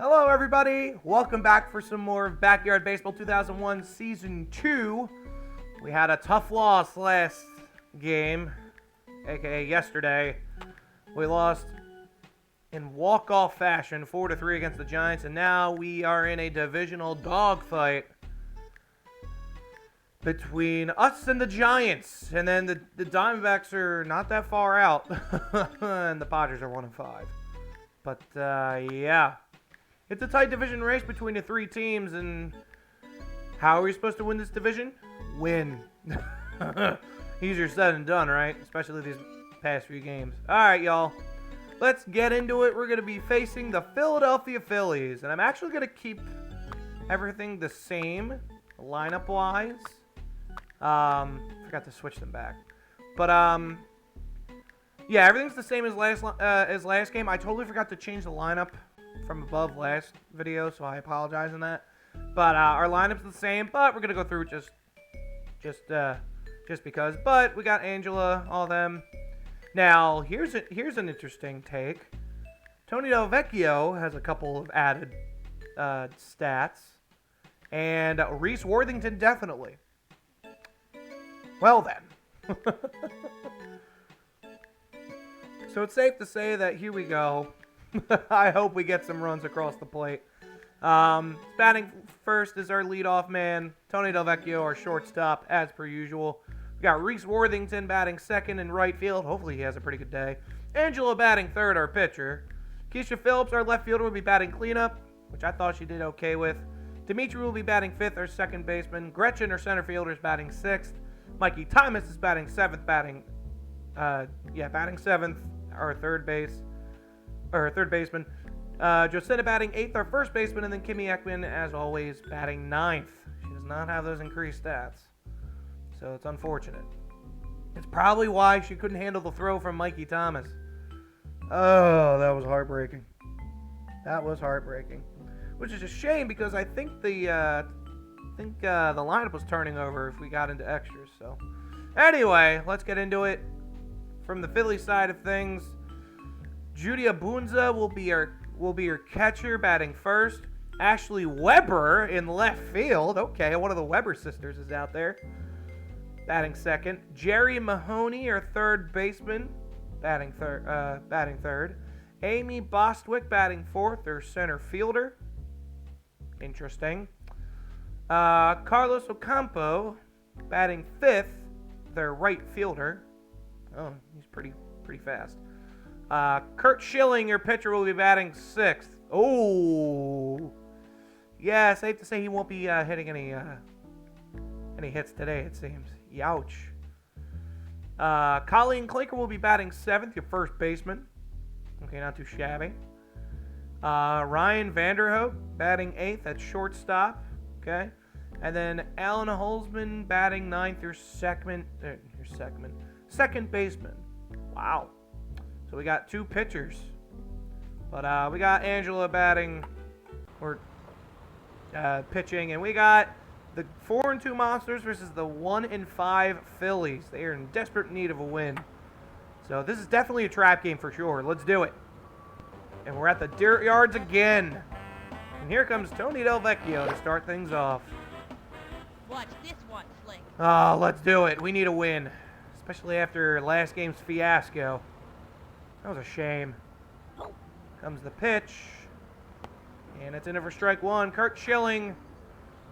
Hello everybody, welcome back for some more Backyard Baseball 2001 Season 2. We had a tough loss last game, aka yesterday. We lost in walk-off fashion, 4-3 against the Giants, and now we are in a divisional dogfight between us and the Giants. And then the Diamondbacks are not that far out, and the Padres are 1-5. But yeah. It's a tight division race between the three teams, and how are we supposed to win this division? Win. Easier said than done, right? Especially these past few games. Alright, y'all. Let's get into it. We're going to be facing the Philadelphia Phillies, and I'm actually going to keep everything the same, lineup-wise. Forgot to switch them back. But, yeah, everything's the same as last game. I totally forgot to change the lineup from above last video, so I apologize on that. But our lineup's the same, but we're gonna go through just because. But we got Angela, all them. Now here's an interesting take. Tony Delvecchio has a couple of added stats, and Reese Worthington definitely. Well then. So it's safe to say that here we go. I hope we get some runs across the plate. Batting first is our leadoff man, Tony Delvecchio, our shortstop, as per usual. We got Reese Worthington batting second in right field. Hopefully he has a pretty good day. Angela batting third, our pitcher. Keisha Phillips, our left fielder, will be batting cleanup, which I thought she did okay with. Dimitri will be batting fifth, our second baseman. Gretchen, our center fielder, is batting sixth. Mikey Thomas is batting seventh, batting seventh, our third baseman. Jocinna batting 8th, our first baseman, and then Kimmy Ekman, as always, batting 9th. She does not have those increased stats, so it's unfortunate. It's probably why she couldn't handle the throw from Mikey Thomas. Oh, that was heartbreaking. That was heartbreaking. Which is a shame because I think the lineup was turning over if we got into extras. So, anyway, let's get into it. From the Phillies side of things, Judy Abunza will be your catcher, batting first. Ashley Weber in left field. Okay, one of the Weber sisters is out there, batting second. Jerry Mahoney, our third baseman, batting third. Amy Bostwick batting fourth, our center fielder. Interesting. Carlos Ocampo batting fifth, their right fielder. Oh, he's pretty fast. Kurt Schilling, your pitcher, will be batting sixth. Oh, yeah, safe to say he won't be hitting any hits today, it seems. Youch. Colleen Clinker will be batting seventh, your first baseman. Okay, not too shabby. Ryan Vanderhoek batting eighth at shortstop. Okay, and then Alan Holzman batting ninth, your second baseman. Wow. So we got two pitchers, but we got Angela batting or pitching, and we got the 4-2 Monsters versus the 1-5 Phillies. They are in desperate need of a win, so this is definitely a trap game for sure. Let's do it. And we're at the dirt yards again, and here comes Tony Delvecchio to start things off. Watch this one, Sling. Oh, let's do it. We need a win, especially after last game's fiasco. That was a shame. Comes the pitch. And it's in for strike one. Kurt Schilling.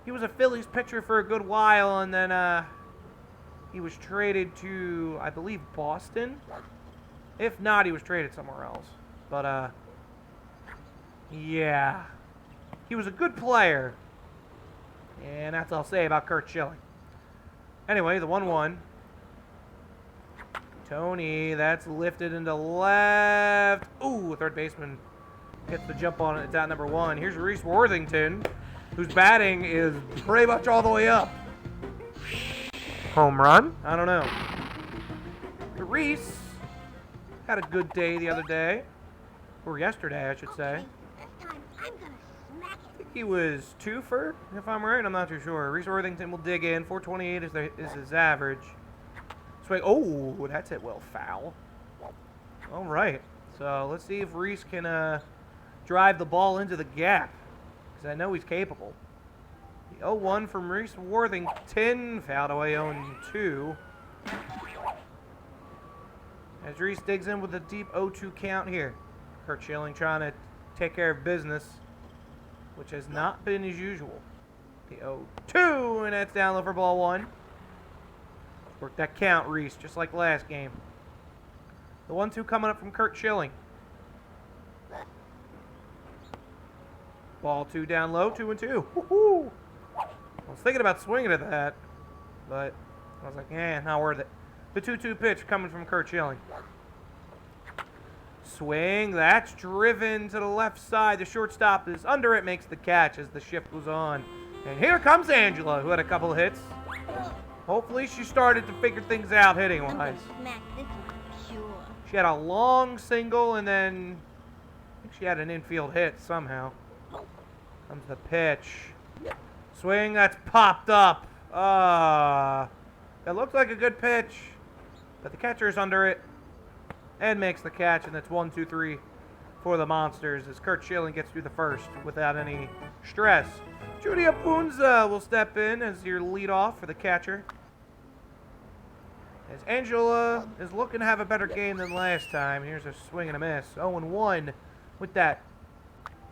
He was a Phillies pitcher for a good while, and then he was traded to, I believe, Boston. If not, he was traded somewhere else. But, yeah. He was a good player. And that's all I'll say about Kurt Schilling. Anyway, the 1-1. Tony, that's lifted into left. Ooh, third baseman gets the jump on it. It's out number one. Here's Reese Worthington, whose batting is pretty much all the way up. Home run? I don't know. Reese had a good day the other day. Or yesterday, I should say. I think he was 2 for, if I'm right. I'm not too sure. Reese Worthington will dig in. 428 is his average. Oh, that's it. Well, foul. All right. So let's see if Reese can drive the ball into the gap, because I know he's capable. The 0-1 from Reese Worthington, fouled away 0-2. As Reese digs in with a deep 0-2 count here. Kurt Schilling trying to take care of business, which has not been as usual. The 0-2, and that's down low for ball 1. Work that count, Reese, just like last game. The 1-2 coming up from Kurt Schilling. Ball 2 down low, 2-2. Woohoo! I was thinking about swinging at that, but I was like, not worth it. The 2-2 pitch coming from Kurt Schilling. Swing, that's driven to the left side. The shortstop is under it, makes the catch as the shift goes on. And here comes Angela, who had a couple of hits. Hopefully she started to figure things out hitting-wise. Smack this one for sure. She had a long single, and then I think she had an infield hit somehow. Comes the pitch. Swing, that's popped up. That looked like a good pitch, but the catcher's under it and makes the catch, and it's 1-2-3 for the Monsters as Kurt Schilling gets through the first without any stress. Julia Bunza will step in as your leadoff for the catcher. As Angela is looking to have a better game than last time. Here's a swing and a miss. 0-1 with that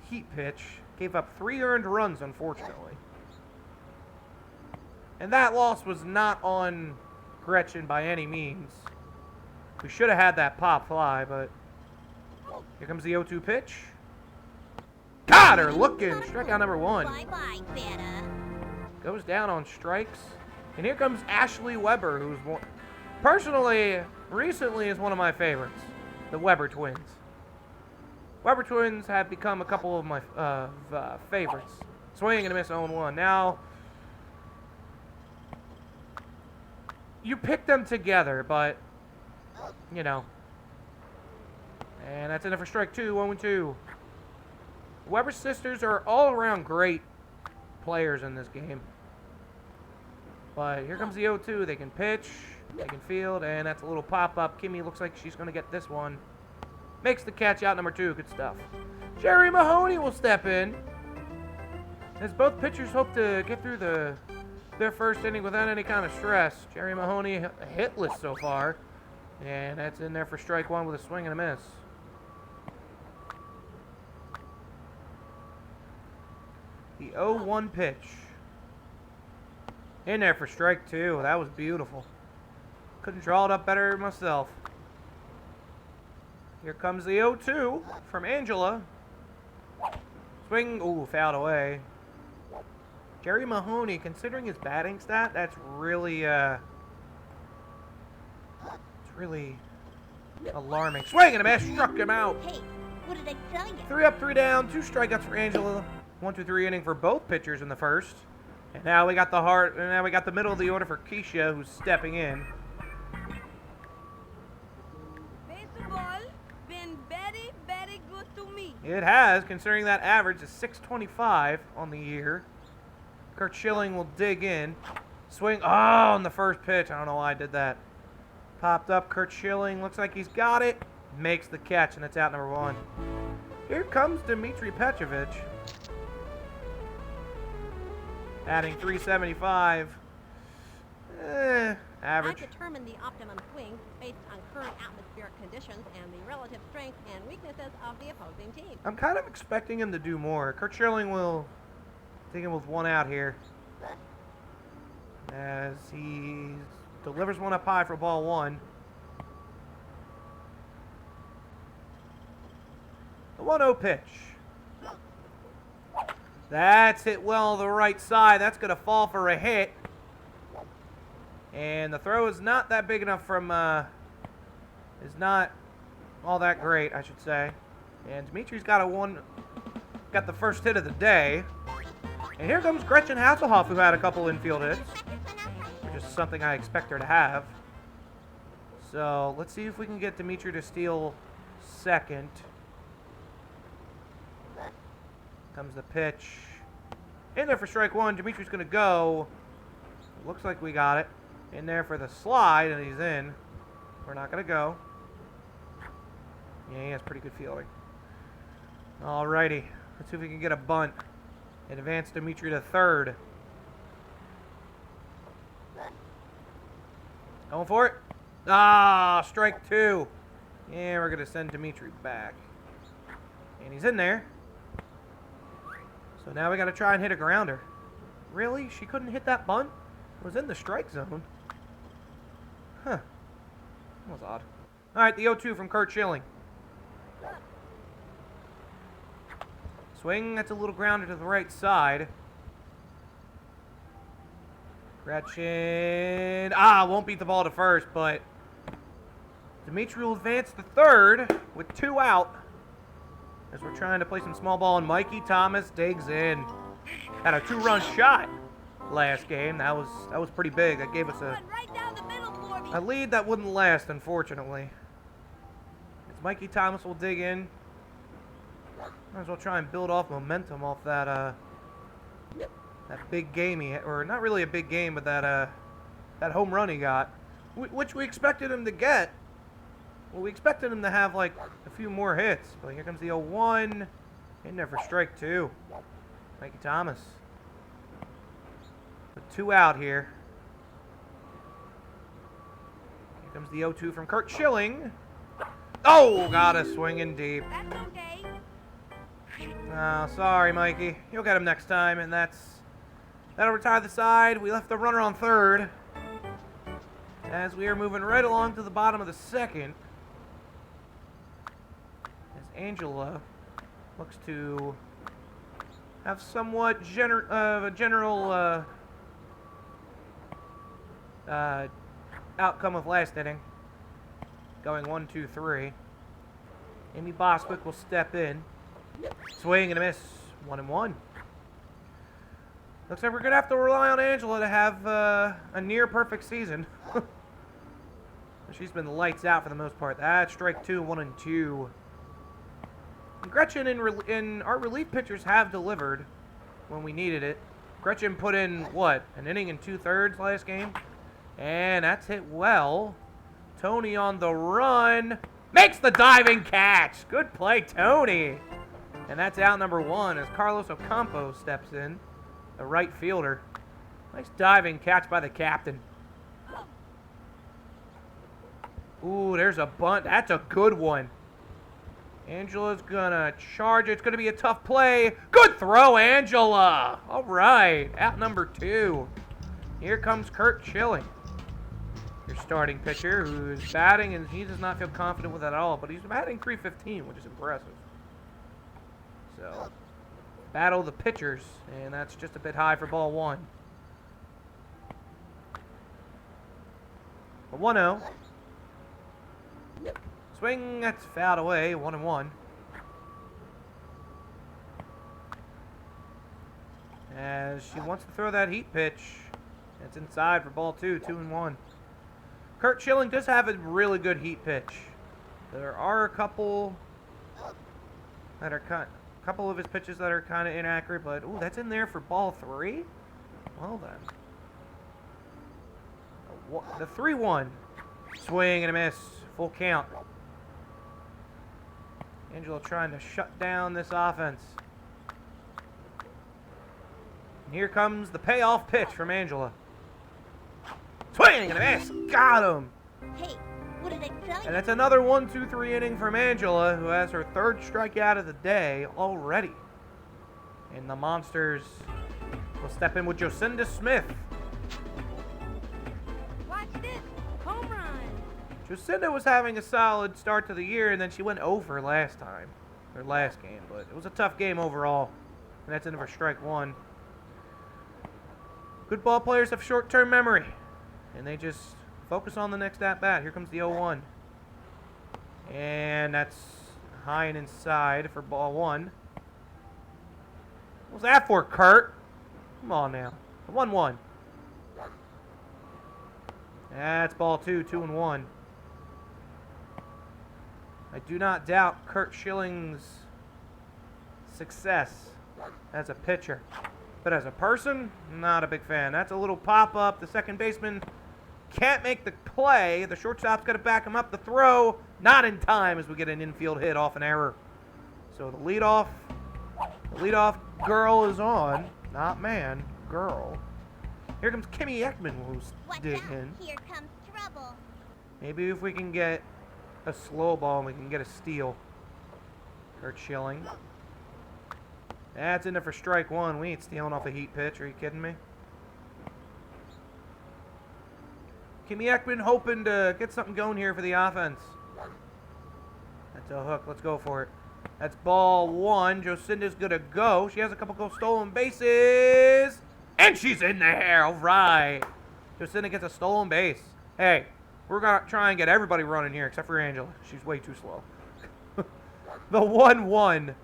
heat pitch. Gave up 3 earned runs, unfortunately. And that loss was not on Gretchen by any means. We should have had that pop fly, but here comes the 0-2 pitch. Got her looking. Strikeout number 1. Bye-bye, feta. Goes down on strikes. And here comes Ashley Weber, who's personally, recently is one of my favorites. The Weber twins. Weber twins have become a couple of my favorites. Swing and a miss 0-1. Now, you pick them together, but, you know. And that's enough for strike 2, 0-2. Weber sisters are all around great players in this game. But here comes the 0-2. They can pitch, they can field, and that's a little pop-up. Kimmy looks like she's going to get this one. Makes the catch out, number 2. Good stuff. Jerry Mahoney will step in, as both pitchers hope to get through their first inning without any kind of stress. Jerry Mahoney hitless so far, and that's in there for strike 1 with a swing and a miss. The 0-1 pitch. In there for strike 2. That was beautiful. Couldn't draw it up better myself. Here comes the 0-2 from Angela. Swing, ooh, fouled away. Jerry Mahoney, considering his batting stat, that's really, it's really alarming. Swing and a miss, struck him out. Hey, what did I tell you? 3 up, 3 down, 2 strikeouts for Angela. 1-2-3 inning for both pitchers in the first. And now we got the middle of the order for Keisha, who's stepping in. Baseball been very, very good to me. It has, considering that average is 625 on the year. Kurt Schilling will dig in. Swing, on the first pitch. I don't know why I did that. Popped up, Kurt Schilling, looks like he's got it. Makes the catch, and it's out, number 1. Here comes Dmitry Petrovich. Adding 375. Average. I determine the optimum swing based on current atmospheric conditions and the relative strengths and weaknesses of the opposing team. I'm kind of expecting him to do more. Kurt Schilling will take him with 1 out here, as he delivers one up high for ball 1. The 1-0 pitch. That's hit well the right side. That's going to fall for a hit. And the throw is not that big enough from, is not all that great, I should say. And Dimitri's got the first hit of the day. And here comes Gretchen Hasselhoff, who had a couple infield hits, which is something I expect her to have. So let's see if we can get Dimitri to steal second. Comes the pitch. In there for strike 1. Dimitri's going to go. Looks like we got it. In there for the slide, and he's in. We're not going to go. Yeah, he has pretty good fielding. Alrighty. Let's see if we can get a bunt. And advance Dimitri to third. Going for it. Ah, strike 2. Yeah, we're going to send Dimitri back. And he's in there. So now we got to try and hit a grounder. Really? She couldn't hit that bunt? It was in the strike zone. Huh. That was odd. Alright, the 0-2 from Kurt Schilling. Swing, that's a little grounder to the right side. Gretchen. Won't beat the ball to first, but Dimitri will advance to third with 2 out. As we're trying to play some small ball, and Mikey Thomas digs in. Had a 2-run shot last game. That was pretty big. That gave us a lead that wouldn't last, unfortunately. As Mikey Thomas will dig in. Might as well try and build off momentum off that big game he had, or not really a big game, but that home run he got, which we expected him to get. Well, we expected him to have like a few more hits, but here comes the 0-1, in there for strike 2. Mikey Thomas. With 2 out here. Here comes the 0-2 from Kurt Schilling. Oh, got a swinging deep. That's okay. Oh, sorry, Mikey. You'll get him next time, and that'll retire the side. We left the runner on third. As we are moving right along to the bottom of the second. As Angela looks to have somewhat a general outcome of last inning. Going 1-2-3. Amy Boswick will step in. Swing and a miss. 1-1. Looks like we're going to have to rely on Angela to have a near-perfect season. She's been lights out for the most part. That's strike 2, 1-2. Gretchen and our relief pitchers have delivered when we needed it. Gretchen put in, what, an inning and 2/3 last game? And that's hit well. Tony on the run. Makes the diving catch. Good play, Tony. And that's out number 1 as Carlos Ocampo steps in, the right fielder. Nice diving catch by the captain. Ooh, there's a bunt. That's a good one. Angela's gonna charge it. It's gonna be a tough play. Good throw, Angela. All right, out number 2. Here comes Kurt Schilling, your starting pitcher, who's batting, and he does not feel confident with that at all, but he's batting .315, which is impressive. So, battle the pitchers, and that's just a bit high for ball 1. A 1-0. Swing, that's fouled away, 1-1. As she wants to throw that heat pitch. It's inside for ball 2, 2-1. Kurt Schilling does have a really good heat pitch. There are a couple that are couple of his pitches that are kind of inaccurate, but ooh, that's in there for ball 3. Well then, the 3-1 swing and a miss, full count. Angela trying to shut down this offense. And here comes the payoff pitch from Angela. Swing and a miss, got him. Hey, what did I tell you? And that's another 1-2-3 inning from Angela, who has her 3rd strikeout of the day already. And the Monsters will step in with Jocinda Smith. Watch this. Home run. Jocinda was having a solid start to the year, and then she went over last game. But it was a tough game overall. And that's into for strike 1. Good ball players have short-term memory, and they just focus on the next at-bat. Here comes the 0-1. And that's high and inside for ball 1. What was that for, Kurt? Come on now. 1-1. That's ball 2, 2-1. I do not doubt Kurt Schilling's success as a pitcher. But as a person, not a big fan. That's a little pop-up. The second baseman can't make the play. The shortstop's got to back him up. The throw, not in time as we get an infield hit off an error. So the leadoff girl is on. Not man, girl. Here comes Kimmy Ekman, who's digging. Here comes trouble. Maybe if we can get a slow ball, we can get a steal. Or Schilling. That's in there for strike one. We ain't stealing off a heat pitch. Are you kidding me? Kimmy Ekman hoping to get something going here for the offense. That's a hook. Let's go for it. That's ball one. Jocinda's going to go. She has a couple stolen bases. And she's in there. All right. Jocinda gets a stolen base. Hey, we're going to try and get everybody running here except for Angela. She's way too slow. The 1-1.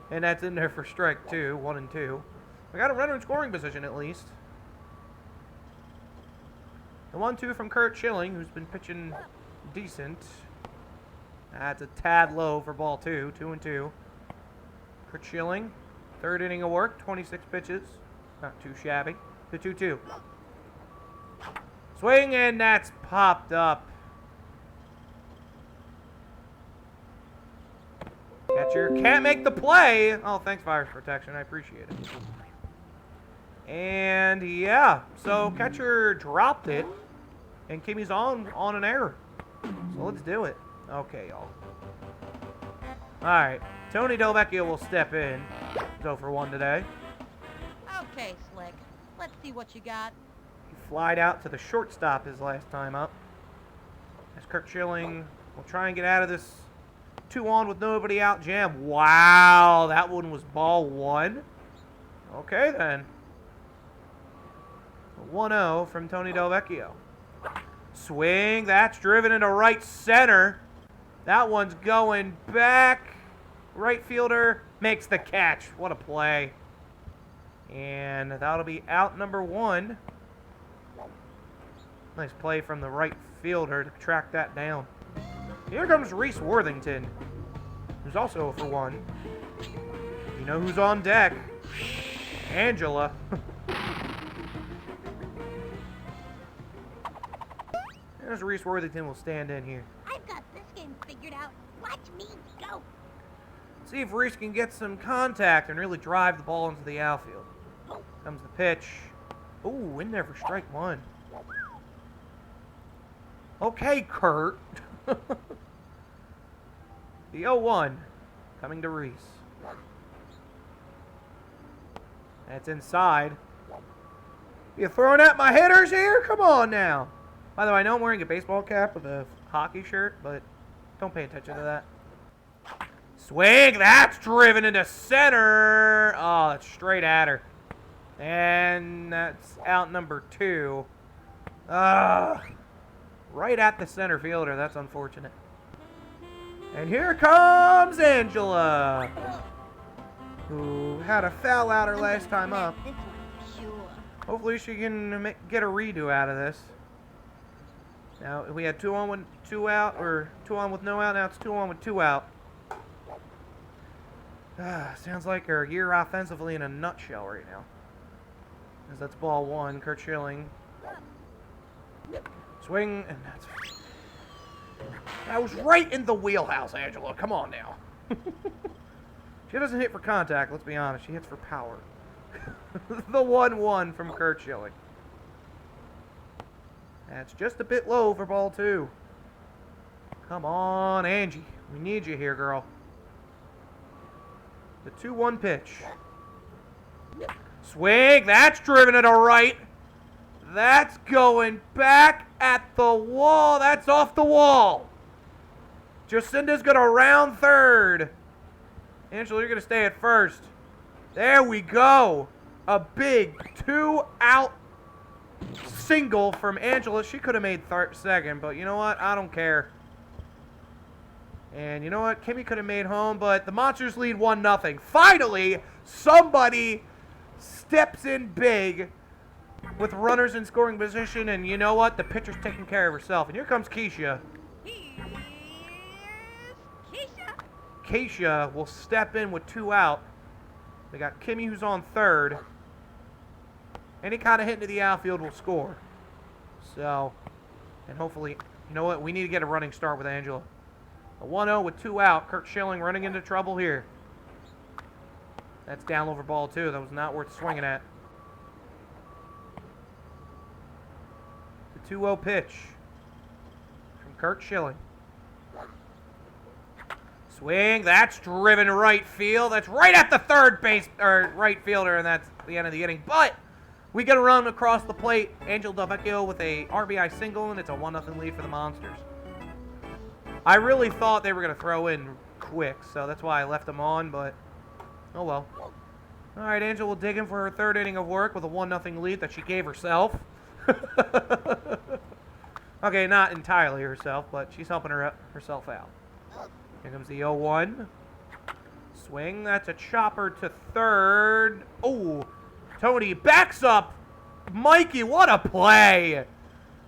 And that's in there for strike two. 1 and 2. We got a runner in scoring position at least. The 1-2 from Kurt Schilling, who's been pitching decent. That's a tad low for ball two. 2 and 2. Kurt Schilling, third inning of work, 26 pitches. Not too shabby. The 2-2. Swing, and that's popped up. Catcher can't make the play. Oh, thanks, Virus Protection. I appreciate it. And yeah, so catcher dropped it, and Kimmy's on an error. So let's do it. Okay, y'all. All right, Tony Delvecchio will step in. Go for one today. Okay, Slick. Let's see what you got. He flied out to the shortstop his last time up. As Kurt Schilling will try and get out of this 2-on with nobody out jam. Wow, that one was ball one. Okay, then. 1-0 from Tony Delvecchio. Swing, that's driven into right center. That one's going back. Right fielder makes the catch. What a play. And that'll be out number one. Nice play from the right fielder to track that down. Here comes Reese Worthington, who's also for one. You know who's on deck? Angela. There's Reese Worthington will stand in here. I've got this game figured out. Watch me go. See if Reese can get some contact and really drive the ball into the outfield. Comes the pitch. Ooh, in there for strike one. Okay, Kurt. The 0-1 coming to Reese. That's inside. You throwing at my hitters here? Come on now. By the way, I know I'm wearing a baseball cap with a hockey shirt, but don't pay attention to that. Swing, that's driven into center. Oh, that's straight at her. And that's out number two. Right at the center fielder. That's unfortunate. And here comes Angela, who had a foul out her last time up. This one, sure. Hopefully she can get a redo out of this. Now, we had 2-on with 2 out, or 2-on with no out. Now it's 2-on with 2 out. Sounds like our year offensively in a nutshell right now. As that's ball one, Kurt Schilling. Swing, and that was right in the wheelhouse, Angela. Come on now. She doesn't hit for contact, let's be honest. She hits for power. The 1-1 from Kurt Schilling. That's just a bit low for ball two. Come on, Angie. We need you here, girl. The 2-1 pitch. Swing. That's driven it to right. That's going back at the wall. That's off the wall. Jocinda's going to round third. Angela, you're going to stay at first. There we go. A big 2-out single from Angela. She could have made second, but you know what? I don't care. And you know what? Kimmy could have made home, but the Monsters lead 1-0. Finally, somebody steps in big with runners in scoring position, and you know what? The pitcher's taking care of herself. And here comes Keisha. Here's Keisha. Keisha will step in with 2 out. We got Kimmy, who's on third. Any kind of hit into the outfield will score. So, and hopefully, you know what? We need to get a running start with Angela. A 1-0 with 2 out. Kurt Schilling running into trouble here. That's down over ball 2. That was not worth swinging at. The 2-0 pitch from Curt Schilling. Swing. That's driven right field. That's right at the third base or right fielder, and that's the end of the inning. But we get a run across the plate. Angel Delvecchio with a RBI single, and it's a 1-0 lead for the Monsters. I really thought they were going to throw in quick, so that's why I left them on, but oh well. All right, Angel will dig in for her third inning of work with a 1-0 lead that she gave herself. Okay, not entirely herself, but she's helping herself out. Here comes the 0-1. Swing. That's a chopper to third. Oh, Tony backs up. Mikey, what a play.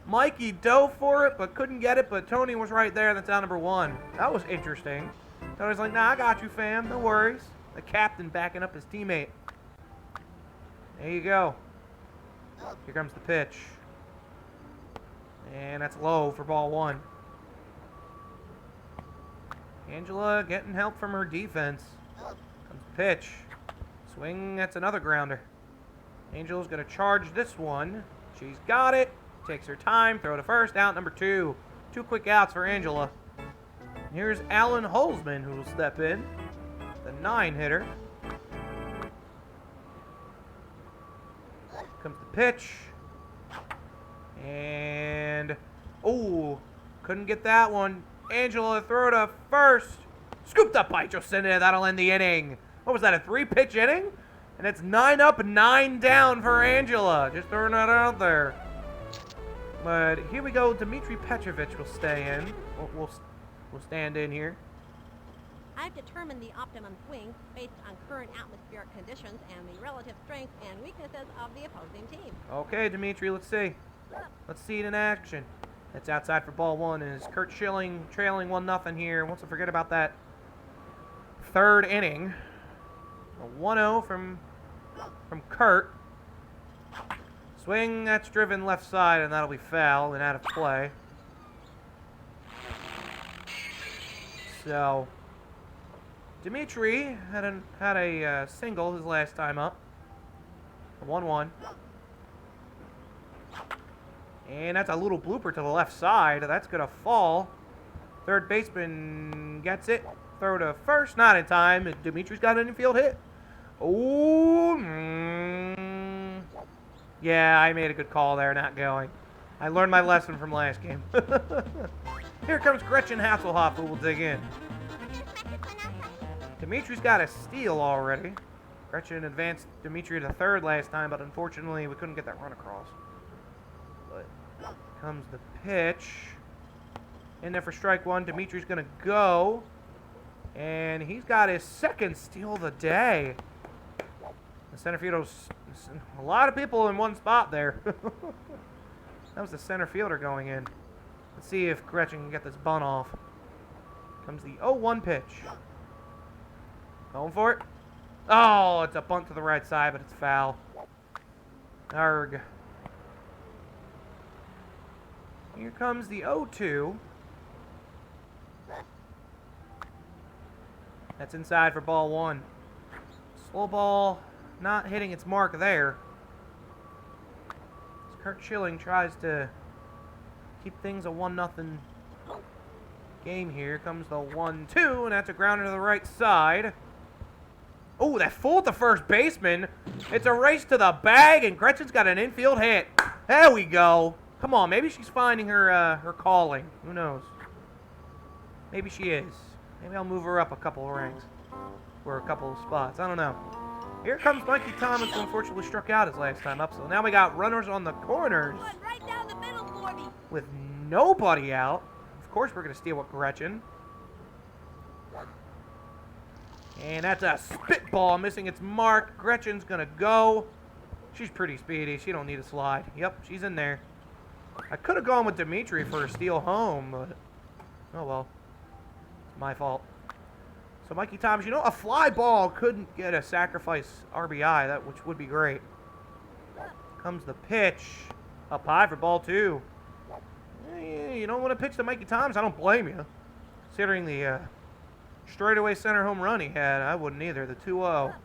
Mikey dove for it, but couldn't get it, but Tony was right there. That's out number 1. That was interesting. Tony's like, nah, I got you, fam. No worries. The captain backing up his teammate. There you go. Here comes the pitch. And that's low for ball 1. Angela getting help from her defense. Comes the pitch. Swing, that's another grounder. Angel's going to charge this one. She's got it. Takes her time. Throw to first. Out number 2. 2 quick outs for Angela. And here's Alan Holzman who will step in. The 9-hitter. Comes the pitch. And, oh, couldn't get that one. Angela throw to first. Scooped up by Jocinda. That'll end the inning. What was that, a 3-pitch inning? And it's 9 up, 9 down for Angela. Just throwing that out there. But here we go. Dmitry Petrovic will stay in. We'll stand in here. I've determined the optimum swing based on current atmospheric conditions and the relative strengths and weaknesses of the opposing team. Okay, Dmitry, let's see. Let's see it in action. It's outside for ball 1, and it's Curt Schilling trailing 1-0 here. Wants to forget about that third inning. A 1-0 from Curt. Swing, that's driven left side, and that'll be foul and out of play. So, Dmitry had a single his last time up. A 1-1. And that's a little blooper to the left side. That's going to fall. Third baseman gets it. Throw to first. Not in time. Dimitri's got an infield hit. Oh. Yeah, I made a good call there, not going. I learned my lesson from last game. Here comes Gretchen Hasselhoff, who will dig in. Dimitri's got a steal already. Gretchen advanced Dimitri to third last time, but unfortunately we couldn't get that run across. But comes the pitch. In there for strike 1. Dimitri's going to go. And he's got his second steal of the day. The center fielder's a lot of people in one spot there. That was the center fielder going in. Let's see if Gretchen can get this bunt off. Comes the 0-1 pitch. Going for it. Oh, it's a bunt to the right side, but it's foul. Arg. Here comes the 0-2. That's inside for ball 1. Slow ball not hitting its mark there. As Curt Schilling tries to keep things a 1-0 game here. Comes the 1-2, and that's a grounder to the right side. Oh, that fooled the first baseman. It's a race to the bag, and Gretchen's got an infield hit. There we go. Come on, maybe she's finding her calling. Who knows? Maybe she is. Maybe I'll move her up a couple of ranks. Or a couple of spots. I don't know. Here comes Mikey Thomas, who unfortunately struck out his last time up. So now we got runners on the corners. Right down the middle for me. With nobody out. Of course we're going to steal with Gretchen. And that's a spitball missing its mark. Gretchen's going to go. She's pretty speedy. She don't need a slide. Yep, she's in there. I could have gone with Dimitri for a steal home, but oh well. It's my fault. So Mikey Thomas, you know, a fly ball couldn't get a sacrifice RBI, which would be great. Comes the pitch. Up high for ball 2. You don't want to pitch to Mikey Thomas? I don't blame you. Considering the straightaway center home run he had, I wouldn't either. The 2-0.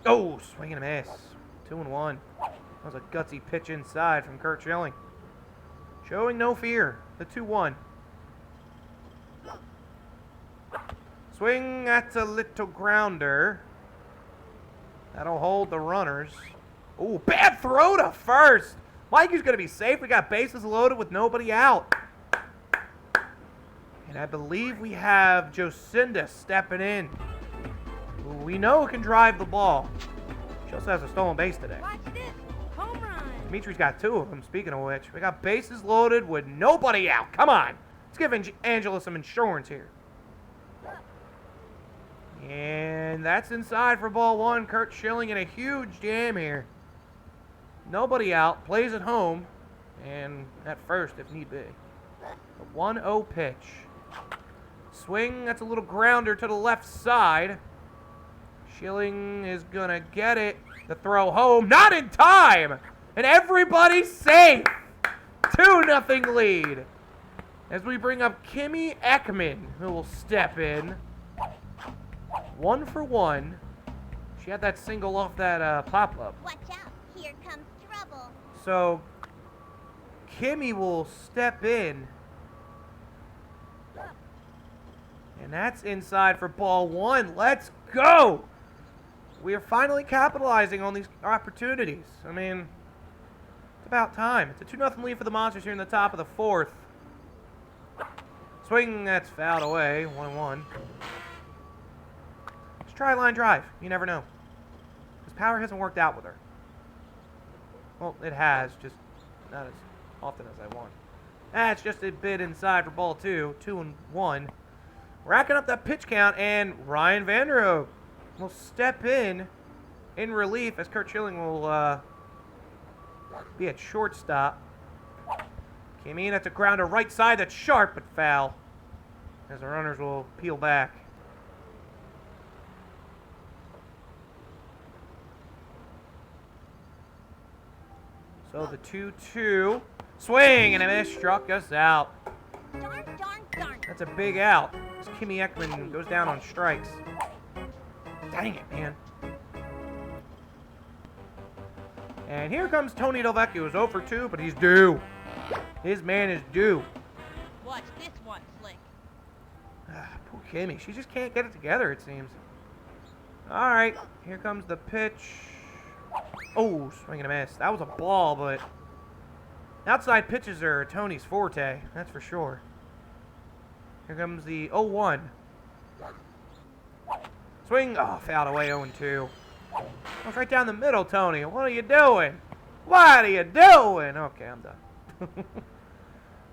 Oh, swing and a miss. 2-1. That was a gutsy pitch inside from Kurt Schilling. Showing no fear. The 2-1. Swing, that's a little grounder. That'll hold the runners. Oh, bad throw to first. Mikey's going to be safe. We got bases loaded with nobody out. And I believe we have Jocinda stepping in. Who we know can drive the ball. She also has a stolen base today. Watch this. Home run. Dimitri's got 2 of them, speaking of which. We got bases loaded with nobody out. Come on. Let's give Angela some insurance here. And that's inside for ball 1. Kurt Schilling in a huge jam here. Nobody out. Plays at home. And at first, if need be. A 1-0 pitch. Swing. That's a little grounder to the left side. Schilling is going to get it. The throw home. Not in time. And everybody's safe. 2-0 lead. As we bring up Kimmy Ekman, who will step in. 1 for 1. She had that single off that pop-up. Watch out. Here comes trouble. So, Kimmy will step in. And that's inside for ball 1. Let's go! We are finally capitalizing on these opportunities. I mean, it's about time. It's a 2-0 lead for the Monsters here in the top of the 4th. Swing, that's fouled away. 1-1. Let's try a line drive. You never know. Because power hasn't worked out with her. Well, it has, just not as often as I want. That's just a bit inside for ball 2. 2-1. Racking up that pitch count, and Ryan Vanderhoek will step in relief as Kurt Schilling will be at shortstop. Kimmy, that's a grounder right side. That's sharp but foul. As the runners will peel back. So the 2-2. Swing and a miss. Struck us out. Darn, darn, darn. That's a big out. As Kimmy Ekman goes down on strikes. Dang it, man. And here comes Tony Delvecchio, who's 0 for 2, but he's due. His man is due. Watch this one, Slick. Poor Kimmy. She just can't get it together, it seems. All right. Here comes the pitch. Oh, swing and a miss. That was a ball, but outside pitches are Tony's forte. That's for sure. Here comes the 0-1. Swing. Oh, fouled away 0-2. Oh, it's right down the middle, Tony. What are you doing? What are you doing? Okay, I'm done. All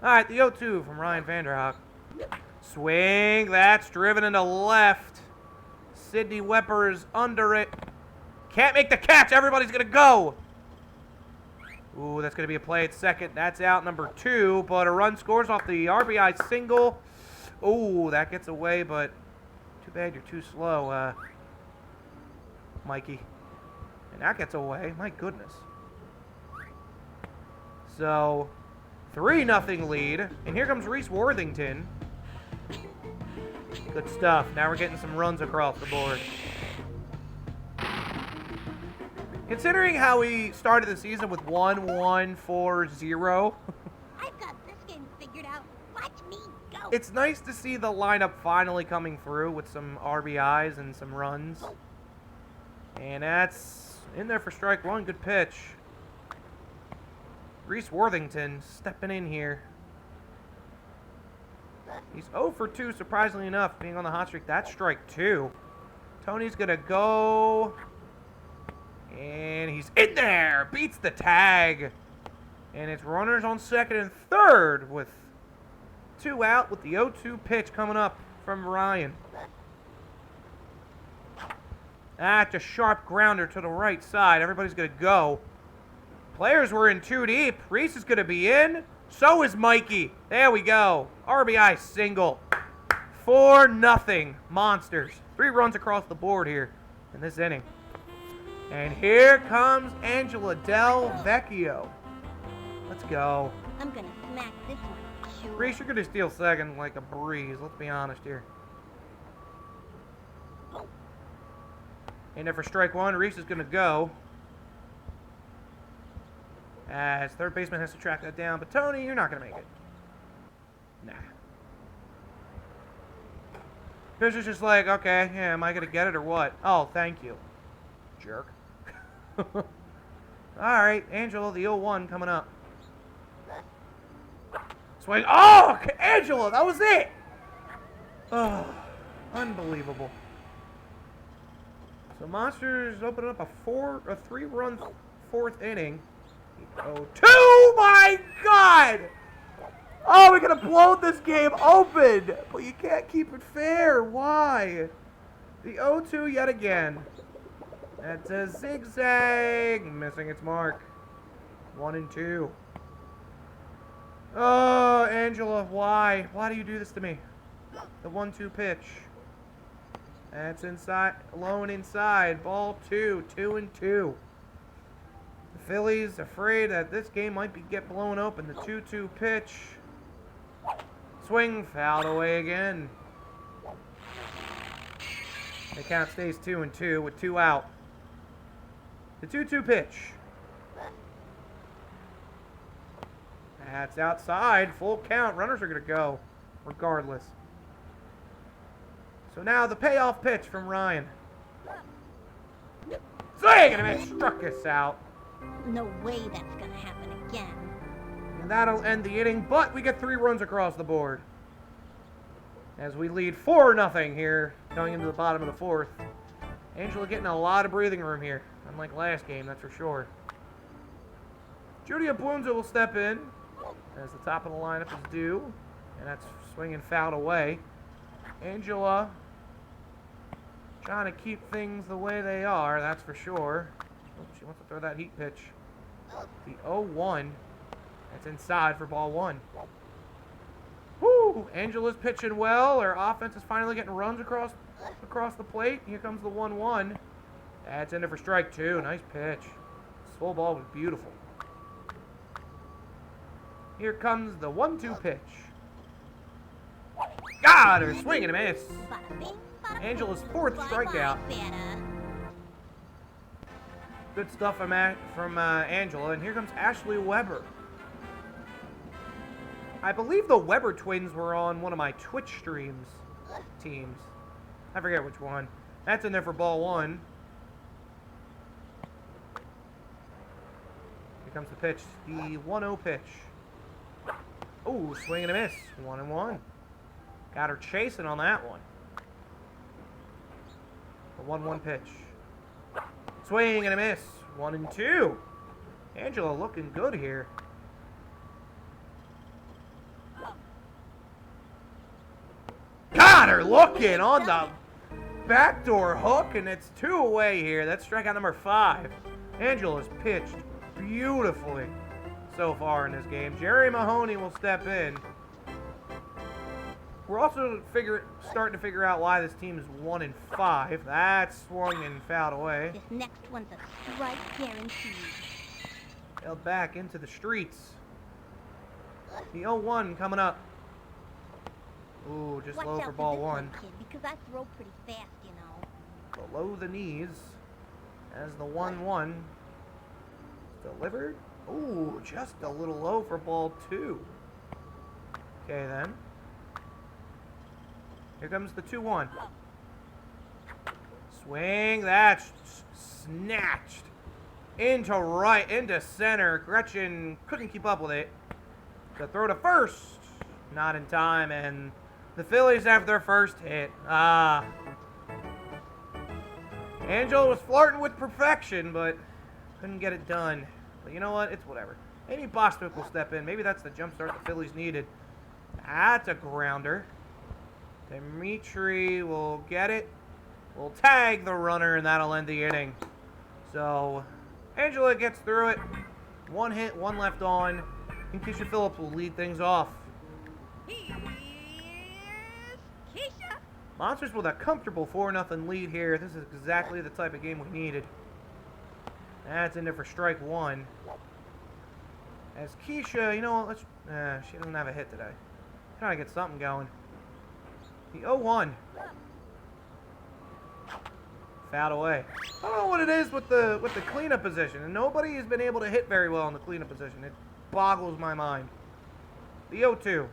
right, the 0-2 from Ryan Vanderhoek. Swing. That's driven into left. Sidney Wepper is under it. Can't make the catch. Everybody's going to go. Ooh, that's going to be a play at second. That's out number 2, but a run scores off the RBI single. Ooh, that gets away, but too bad you're too slow, Mikey. And that gets away. My goodness. So, 3-0 lead. And here comes Reese Worthington. Good stuff. Now we're getting some runs across the board. Considering how we started the season with 1-1-4-0, I've got this game figured out. Watch me go. it's nice to see the lineup finally coming through with some RBIs and some runs. And that's in there for strike 1. Good pitch. Reese Worthington stepping in here. He's 0 for 2, surprisingly enough, being on the hot streak. That's strike 2. Tony's going to go. And he's in there. Beats the tag. And it's runners on second and third with 2 out with the 0-2 pitch coming up from Ryan. That's a sharp grounder to the right side. Everybody's going to go. Players were in 2 deep. Reese is going to be in. So is Mikey. There we go. RBI single. 4-0 Monsters. 3 runs across the board here in this inning. And here comes Angela Del Vecchio. Let's go. I'm gonna smack this one. Sure. Reese, you're going to steal second like a breeze. Let's be honest here. In there for strike one. Reese is going to go. As third baseman has to track that down. But Tony, you're not going to make it. Nah. Pitcher's just like, okay, yeah, am I going to get it or what? Oh, thank you. Jerk. Alright, Angela, the 0-1 coming up. Swing. Oh, Angela, that was it! Oh, unbelievable. So Monsters opening up a 3-run fourth inning. Oh, 2! My God! Oh, we could have blown this game open, but you can't keep it fair. Why? The 0-2 yet again. That's a zigzag, missing its mark. 1-2. Oh, Angela, why? Why do you do this to me? The 1-2 pitch. That's inside, alone inside. Ball 2, 2-2. The Phillies afraid that this game might get blown open. The 2-2 pitch. Swing, fouled away again. The count stays 2-2 with 2 out. The 2-2 pitch. That's outside. Full count. Runners are going to go regardless. So now the payoff pitch from Ryan. Swing and a miss. Struck us out. No way that's gonna happen again. And that'll end the inning, but we get 3 runs across the board. As we lead 4-0 here, going into the bottom of the 4th. Angela getting a lot of breathing room here. Unlike last game, that's for sure. Judy Abunza will step in as the top of the lineup is due. And that's swinging fouled away. Angela trying to keep things the way they are, that's for sure. Oh, she wants to throw that heat pitch. The 0-1. That's inside for ball 1. Woo! Angela's pitching well. Her offense is finally getting runs across the plate. Here comes the 1-1. That's in there for strike 2. Nice pitch. This full ball was beautiful. Here comes the 1-2 pitch. Got her! Swing and a miss. Angela's 4th strikeout. Good stuff from Angela. And here comes Ashley Weber. I believe the Weber twins were on one of my Twitch streams teams. I forget which one. That's in there for ball 1. Here comes the pitch. The 1-0 pitch. Oh, swing and a miss. 1-1. Got her chasing on that one. The 1-1 pitch. Swing and a miss. 1-2. Angela looking good here. Got her looking on the backdoor hook, and it's 2 away here. That's strikeout number 5. Angela's pitched beautifully so far in this game. Jerry Mahoney will step in. We're also starting to figure out why this team is 1-5. That's swung and fouled away. This next one's a strike guaranteed. Held back into the streets. The 0-1 coming up. Ooh, just low for ball 1. Kid, because I throw pretty fast, you know. Below the knees as the 1-1 delivered. Ooh, just a little low for ball 2. Okay, then. Here comes the 2-1. Swing. That's snatched into center. Gretchen couldn't keep up with it. The throw to first. Not in time, and the Phillies have their first hit. Angela was flirting with perfection, but couldn't get it done. But you know what? It's whatever. Amy Bostwick will step in. Maybe that's the jump start the Phillies needed. That's a grounder. Dimitri will get it. Will tag the runner, and that'll end the inning. So, Angela gets through it. 1 hit, 1 left on. And Keisha Phillips will lead things off. Here's Keisha. Monsters with a comfortable 4-0 lead here. This is exactly the type of game we needed. That's in there for strike 1. As Keisha, you know what, she doesn't have a hit today. Trying to get something going. The 0-1. Fouled away. I don't know what it is with the cleanup position, and nobody has been able to hit very well in the cleanup position. It boggles my mind. The 0-2.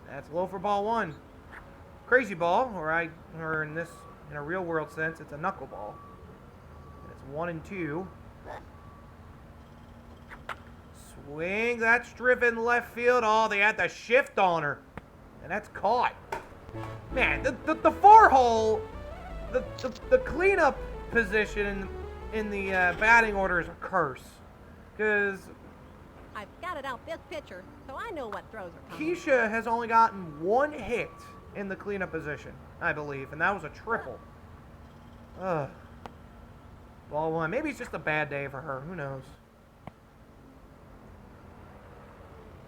That's low for ball one. Crazy ball, or in a real world sense, it's a knuckleball. And it's 1-2. Swing, that's driven left field. Oh, they had the shift on her. And that's caught. Man, the 4-hole, the cleanup position in the batting order is a curse. Because I've scouted out this pitcher, so I know what throws are coming. Keisha has only gotten one hit in the cleanup position, I believe, and that was a triple. Ugh. Ball one. Maybe it's just a bad day for her. Who knows?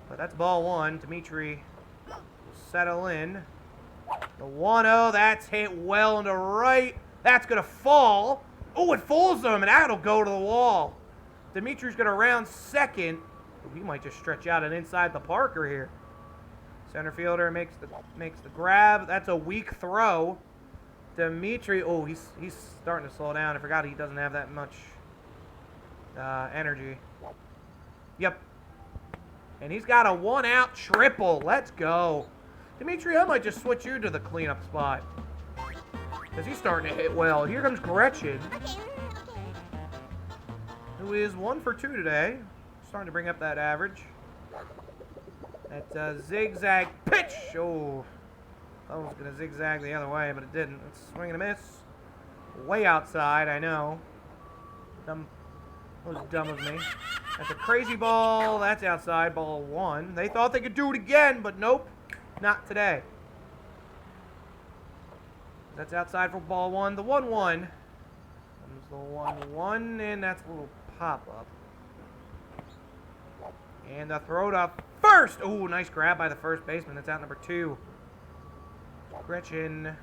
But that's ball one. Dimitri will settle in. The 1-0, that's hit well into right. That's going to fall. Oh, it fools him, and that'll go to the wall. Dimitri's going to round second. He might just stretch out and inside the Parker here. Center fielder makes the grab. That's a weak throw. Dimitri, oh, he's starting to slow down. I forgot he doesn't have that much energy. Yep. And he's got a 1-out triple. Let's go. Dimitri, I might just switch you to the cleanup spot. Because he's starting to hit well. Here comes Gretchen, who is 1 for 2 today. Starting to bring up that average. That's a zigzag pitch. Oh, I was going to zigzag the other way, but it didn't. It's swing and a miss. Way outside, I know. That was dumb of me. That's a crazy ball. That's outside. Ball one. They thought they could do it again, but nope. Not today. That's outside for ball one. The 1-1. Comes the 1-1, and that's a little pop-up. And the throw to first. Oh, nice grab by the first baseman. That's out number 2. Gretchen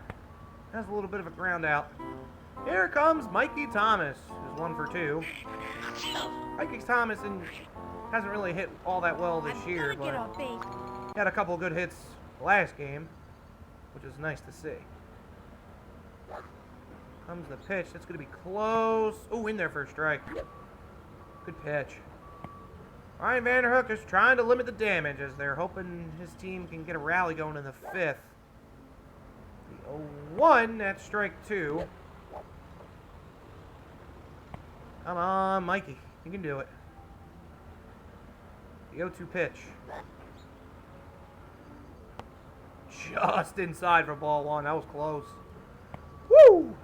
has a little bit of a ground out. Here comes Mikey Thomas, who's 1 for 2. Mikey Thomas hasn't really hit all that well this year, but he had a couple of good hits last game, which is nice to see. Comes the pitch. That's going to be close. Oh, in there for a strike. Good pitch. Ryan Vanderhook is trying to limit the damage as they're hoping his team can get a rally going in the 5th. The 0-1, that's strike 2. Come on, Mikey. You can do it. The 0-2 pitch. Just inside for ball one. That was close. Woo!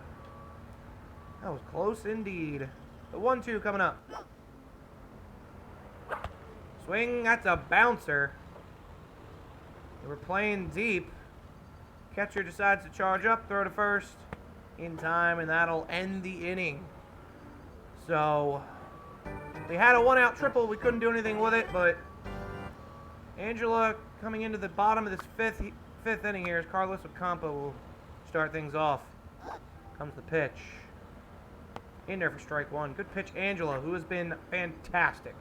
That was close indeed. The 1-2 coming up. Swing, that's a bouncer. They were playing deep. Catcher decides to charge up, throw to first in time, and that'll end the inning. So, they had a 1-out triple. We couldn't do anything with it, but Angela coming into the bottom of this fifth inning here as Carlos Ocampo will start things off. Comes the pitch. In there for strike 1. Good pitch, Angela, who has been fantastic.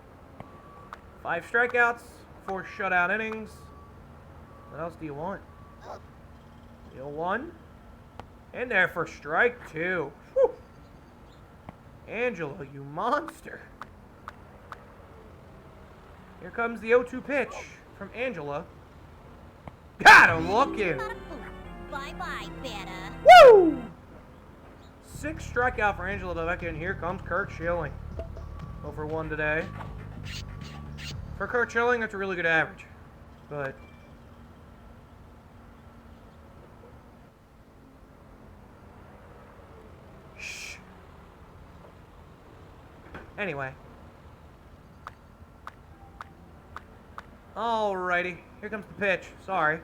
5 strikeouts, 4 shutout innings. What else do you want? The 0-1. In there for strike 2. Whew. Angela, you monster. Here comes the 0-2 pitch from Angela. Got him looking. Bye-bye, Beta. Woo! 6 strikeout for Angela Devecchia, and here comes Kurt Schilling. 0 for 1 today. For Kurt Schilling, that's a really good average. But shh. Anyway. Alrighty. Here comes the pitch. Sorry.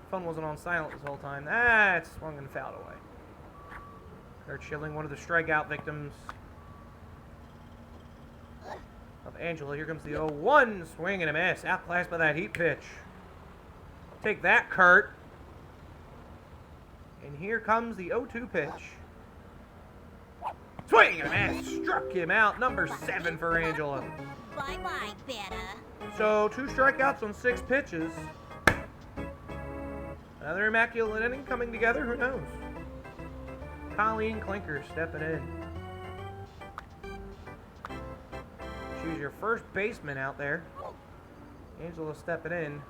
Phone wasn't on silent this whole time. That's swung and fouled away. Kurt Schilling, one of the strikeout victims of Angela. Here comes the 0-1. Swing and a miss. Outclassed by that heat pitch. Take that, Kurt. And here comes the 0-2 pitch. Swing and a miss. Struck him out. Number 7 for Angela. Bye-bye, Beta. So 2 strikeouts on 6 pitches. Another immaculate inning coming together. Who knows? Colleen Clinker stepping in. She's your first baseman out there. Angela stepping in.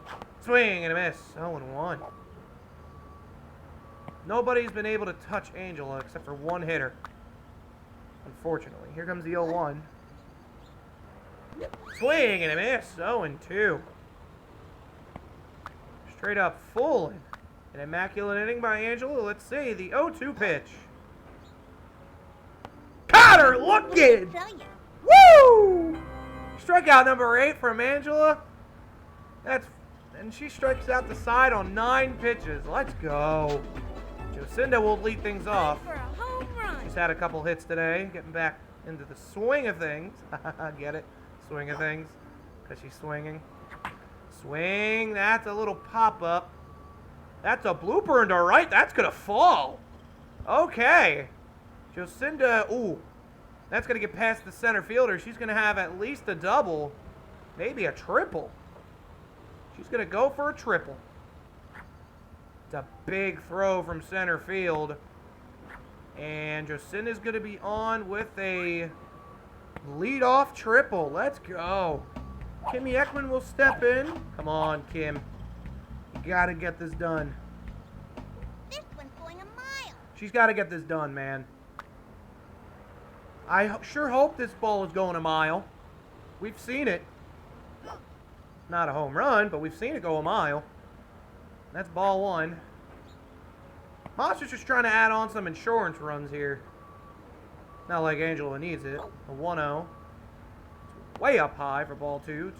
Swing and a miss. 0-1. Nobody's been able to touch Angela except for one hitter. Unfortunately. Here comes the 0-1. Swing and a miss. 0-2. Straight up full. An immaculate inning by Angela. Let's see. The 0-2 pitch. Caught her looking! Woo! Strikeout number 8 from Angela. And she strikes out the side on 9 pitches. Let's go. Jocinda will lead things off. For a home run. She's had a couple hits today, getting back into the swing of things. Get it? Swing of things. Because she's swinging. Swing. That's a little pop-up. That's a blooper into right. That's going to fall. Okay. Jocinda, ooh. That's going to get past the center fielder. She's going to have at least a double. Maybe a triple. She's going to go for a triple. It's a big throw from center field. And Jocinda's going to be on with a leadoff triple. Let's go. Kimmy Ekman will step in. Come on, Kim. You got to get this done. This one's going a mile. She's got to get this done, man. I sure hope this ball is going a mile. We've seen it. Not a home run, but we've seen it go a mile. That's ball 1. Monster's just trying to add on some insurance runs here. Not like Angela needs it. A 1-0. Way up high for ball 2.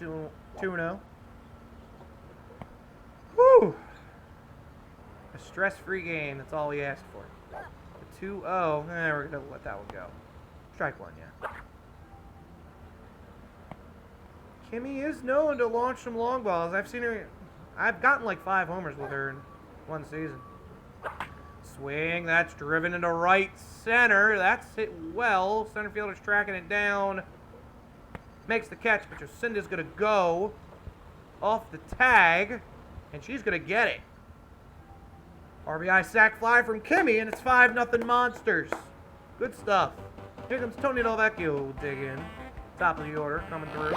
2-0. Woo! A stress-free game. That's all we asked for. The 2-0. We're going to let that one go. Strike 1, yeah. Kimmy is known to launch some long balls. I've seen her. I've gotten like 5 homers with her in one season. Swing. That's driven into right center. That's hit well. Center fielder's tracking it down. Makes the catch, but Jocinda's going to go off the tag, and she's going to get it. RBI sac fly from Kimmy, and it's 5-0 Monsters. Good stuff. Here comes Tony Delvecchio. Will dig in. Top of the order coming through.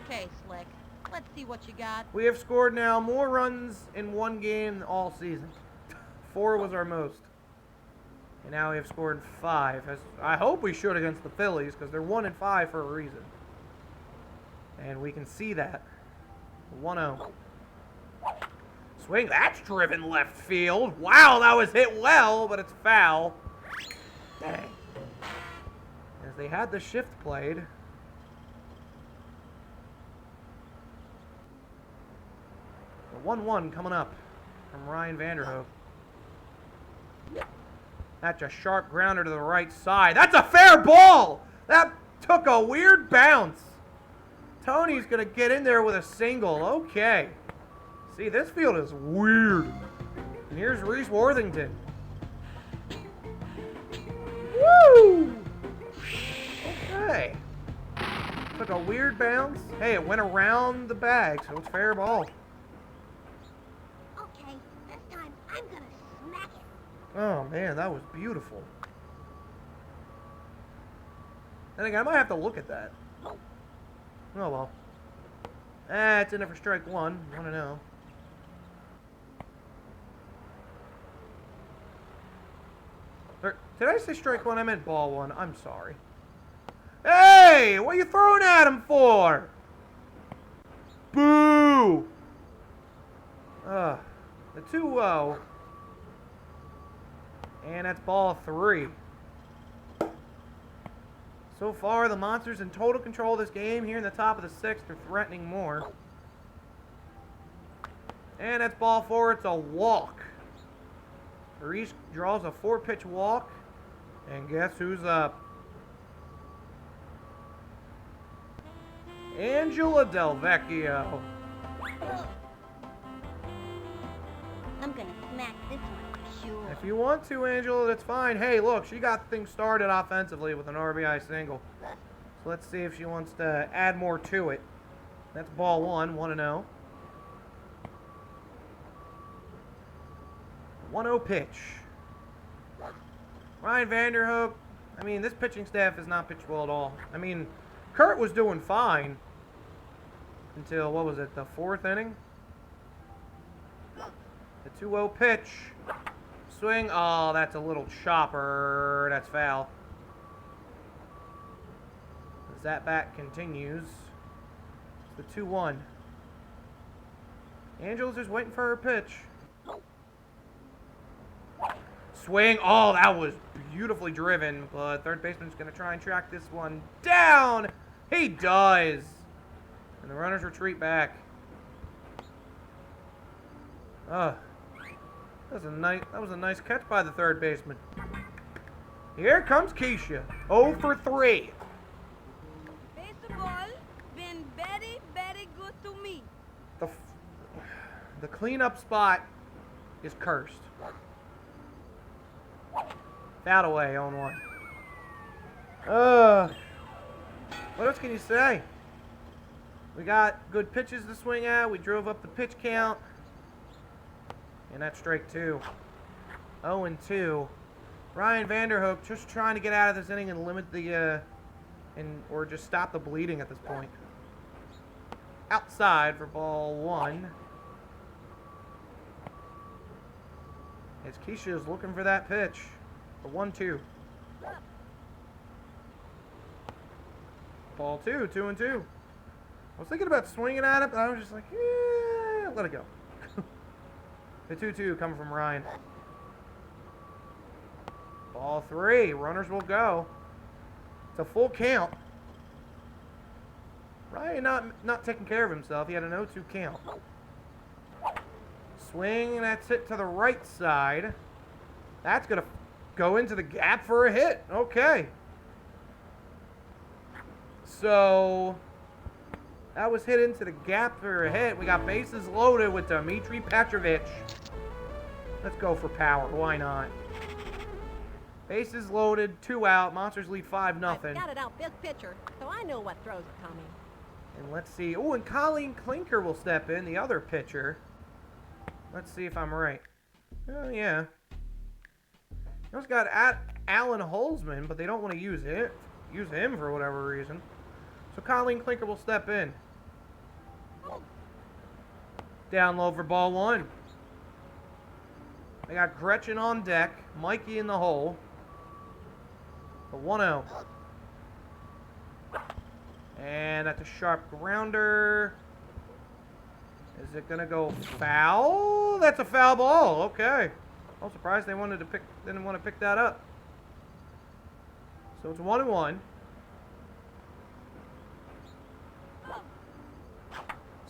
Okay, Slick. Let's see what you got. We have scored now more runs in one game all season. 4 was our most. And now we have scored 5. I hope we should against the Phillies because they're 1-5 for a reason. And we can see that. 1-0. Swing. That's driven left field. Wow, that was hit well, but it's foul. Dang. As they had the shift played. The 1-1 coming up from Ryan Vanderhoek. That's a sharp grounder to the right side. That's a fair ball! That took a weird bounce. Tony's going to get in there with a single. Okay. See, this field is weird. And here's Reese Worthington. Woo! Okay. Took a weird bounce. Hey, it went around the bag, so it's fair ball. Okay, this time I'm gonna smack it. Oh, man, that was beautiful. And again, I might have to look at that. Oh, well. It's in there for strike 1. 1-0. Did I say strike 1? I meant ball 1. I'm sorry. Hey! What are you throwing at him for? Boo! The 2-0. And that's ball 3. So far, the Monsters in total control of this game. Here in the top of the 6th, they're threatening more. And that's ball 4. It's a walk. Reese draws a 4-pitch walk. And guess who's up? Angela Delvecchio. I'm gonna smack this one for sure. If you want to, Angela, that's fine. Hey, look, she got things started offensively with an RBI single. So let's see if she wants to add more to it. That's ball 1, 1-0. 1-0 pitch. Ryan Vanderhook. I mean, this pitching staff has not pitched well at all. I mean, Kurt was doing fine until, what was it, the 4th inning? The 2-0 pitch. Swing. Oh, that's a little chopper. That's foul. As that bat continues. It's the 2-1. Angela's just waiting for her pitch. Swing. Oh, that was beautifully driven, but third baseman's going to try and track this one down. He does. And the runners retreat back. That was a nice catch by the third baseman. Here comes Keisha. 0 for 3. Baseball been very, very good to me. The cleanup spot is cursed. Foul away, 0-1. What else can you say? We got good pitches to swing at. We drove up the pitch count. And that's strike 2. 0-2. Ryan Vanderhook just trying to get out of this inning and limit the, or just stop the bleeding at this point. Outside for ball 1. As Keisha is looking for that pitch. The 1-2. Ball 2, 2-2. I was thinking about swinging at it, but I was just like, yeah, let it go. The 2-2 coming from Ryan. Ball 3. Runners will go. It's a full count. Ryan not taking care of himself. He had an 0-2 count. Swing, and that's hit to the right side. That's going to go into the gap for a hit. Okay. So, that was hit into the gap for a hit. We got bases loaded with Dmitry Petrovich. Let's go for power. Why not? Bases loaded, 2 out. Monsters lead 5-0. I've got it out this pitcher, so I know what throws are coming. And let's see. Oh, and Colleen Klinker will step in, the other pitcher. Let's see if I'm right. Oh, yeah. You also got Alan Holzman, but they don't want to use him for whatever reason. So Colleen Klinker will step in. Down low for ball 1. They got Gretchen on deck. Mikey in the hole. The 1-0. And that's a sharp grounder. Is it gonna go foul? That's a foul ball. Okay. I'm surprised they didn't want to pick that up. So it's 1-1.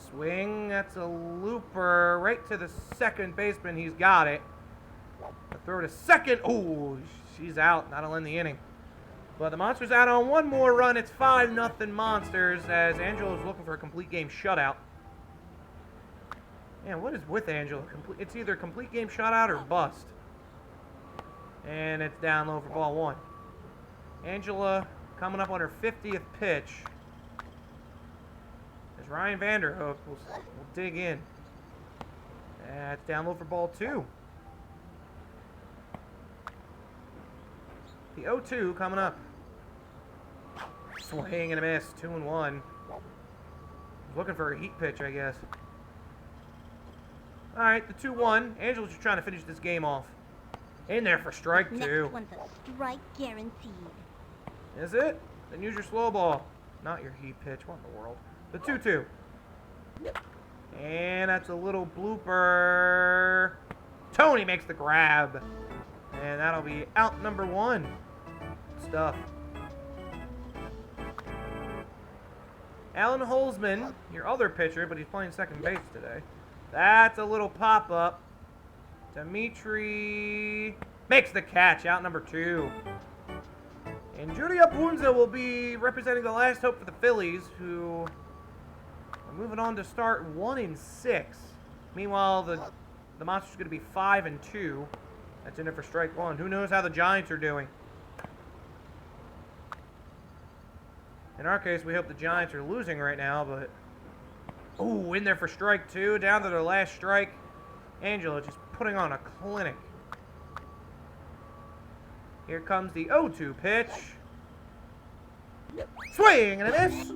Swing. That's a looper right to the second baseman. He's got it. A throw to second. Oh, she's out. That'll end the inning. But the Monsters out on one more run. It's 5-0 Monsters as Angela is looking for a complete game shutout. Man, what is with Angela? It's either complete game shutout or bust. And it's down low for ball 1. Angela coming up on her 50th pitch. As Ryan Vanderhook will dig in. It's down low for ball 2. The 0-2 coming up. Swing and a miss. 2-1. Looking for a heat pitch, I guess. Alright, the 2-1. Angela's just trying to finish this game off. In there for strike 2. Next one's a strike guaranteed. Is it? Then use your slow ball. Not your heat pitch. What in the world? The 2-2. And that's a little blooper. Tony makes the grab. And that'll be out number 1. Stuff. Alan Holzman, your other pitcher, but he's playing second base today. That's a little pop-up. Dmitry makes the catch, out number 2. And Julia Bunza will be representing the last hope for the Phillies, who are moving on to start 1-6. Meanwhile, the Monsters are going to be 5-2. That's in it for strike 1. Who knows how the Giants are doing? In our case, we hope the Giants are losing right now, but... Ooh, in there for strike 2. Down to their last strike. Angela just putting on a clinic. Here comes the 0-2 pitch. Swing and a miss.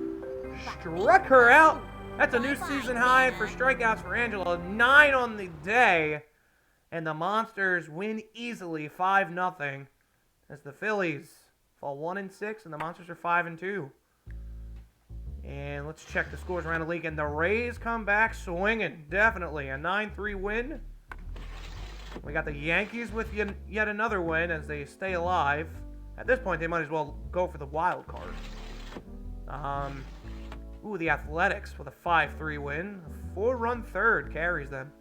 Struck her out. That's a new season high for strikeouts for Angela. 9 on the day. And the Monsters win easily 5-0 as the Phillies fall 1-6 and the Monsters are 5-2. And let's check the scores around the league. And the Rays come back swinging. Definitely a 9-3 win. We got the Yankees with yet another win as they stay alive. At this point, they might as well go for the wild card. The Athletics with a 5-3 win. A 4-run third carries them.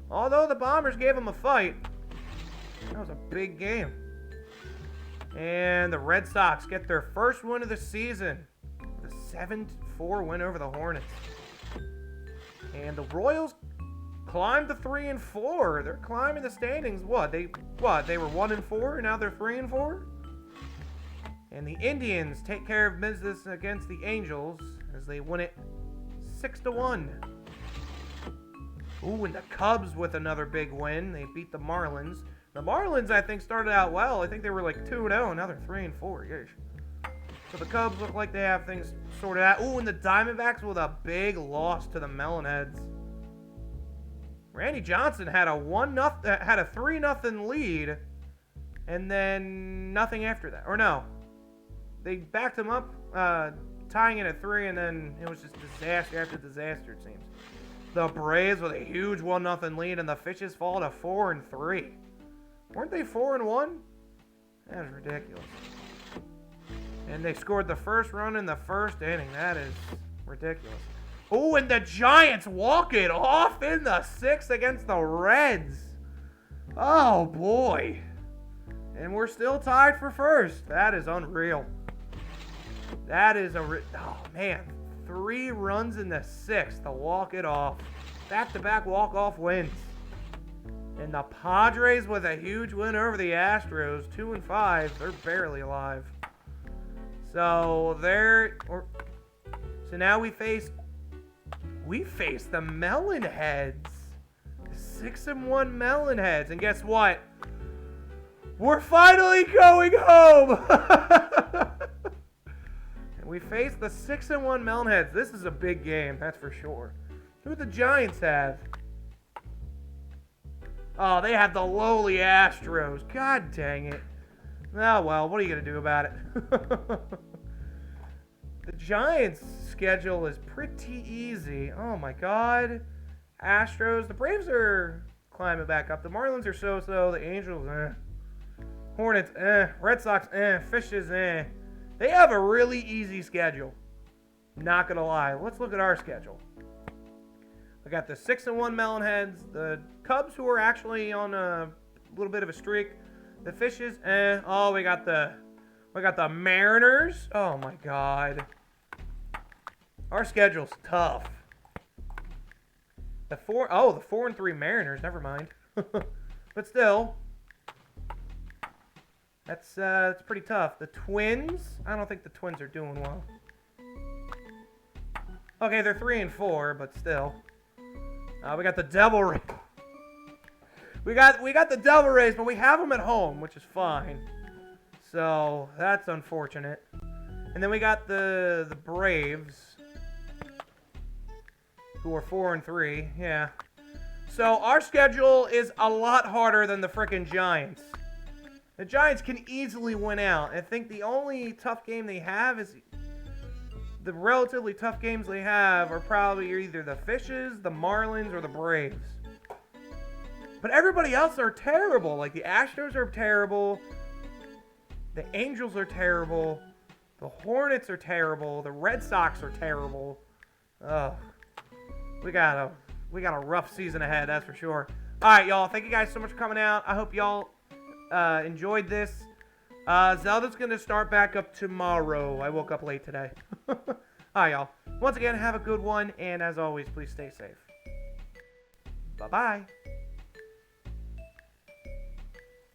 Although the Bombers gave them a fight. That was a big game. And the Red Sox get their first win of the season. With a 7-4 win over the Hornets. And the Royals climbed to 3-4. They're climbing the standings. They were 1-4 and now they're 3-4? And the Indians take care of business against the Angels as they win it 6-1. And the Cubs with another big win. They beat the Marlins. The Marlins, I think, started out well. I think they were like 2-0. Now they're 3-4. Gosh. So the Cubs look like they have things sorted out. And the Diamondbacks with a big loss to the Melonheads. Randy Johnson had a 3-0 lead, and then nothing after that. Or no, they backed him up, tying it at 3, and then it was just disaster after disaster, it seems. The Braves with a huge 1-0 lead, and the Fishes fall to 4-3. Weren't they 4-1? That is ridiculous. And they scored the first run in the first inning. That is ridiculous. And the Giants walk it off in the 6th against the Reds. Oh, boy. And we're still tied for first. That is unreal. That is oh, man. 3 runs in the 6th to walk it off. Back-to-back walk-off wins. And the Padres with a huge win over the Astros. 2-5. They're barely alive. So now we face the Melonheads. 6-1 Melonheads. And guess what? We're finally going home! And we face the 6-1 Melonheads. This is a big game, that's for sure. Who do the Giants have? Oh, they have the lowly Astros. God dang it. Oh, well, what are you going to do about it? The Giants' schedule is pretty easy. Oh, my God. Astros. The Braves are climbing back up. The Marlins are so-so. The Angels, Hornets, Red Sox, Fishes, They have a really easy schedule. Not going to lie. Let's look at our schedule. We got the 6-1 Melonheads. The Cubs, who are actually on a little bit of a streak. The Fishes, Oh, we got the Mariners. Oh, my God. Our schedule's tough. The 4-3 Mariners. Never mind. But still, that's pretty tough. The Twins. I don't think the Twins are doing well. Okay, they're 3-4, but still. We got the Devil Rays. We got the Devil Rays, but we have them at home, which is fine. So that's unfortunate. And then we got the Braves, who are 4-3. Yeah. So our schedule is a lot harder than the frickin' Giants. The Giants can easily win out. I think the only tough game they have is the relatively tough games they have are probably either the Fishes, the Marlins, or the Braves. But everybody else are terrible. Like the Astros are terrible. The Angels are terrible. The Hornets are terrible. The Red Sox are terrible. Ugh. We got a rough season ahead, that's for sure. All right, y'all. Thank you guys so much for coming out. I hope y'all enjoyed this. Zelda's going to start back up tomorrow. I woke up late today. All right, y'all. Once again, have a good one. And as always, please stay safe. Bye-bye.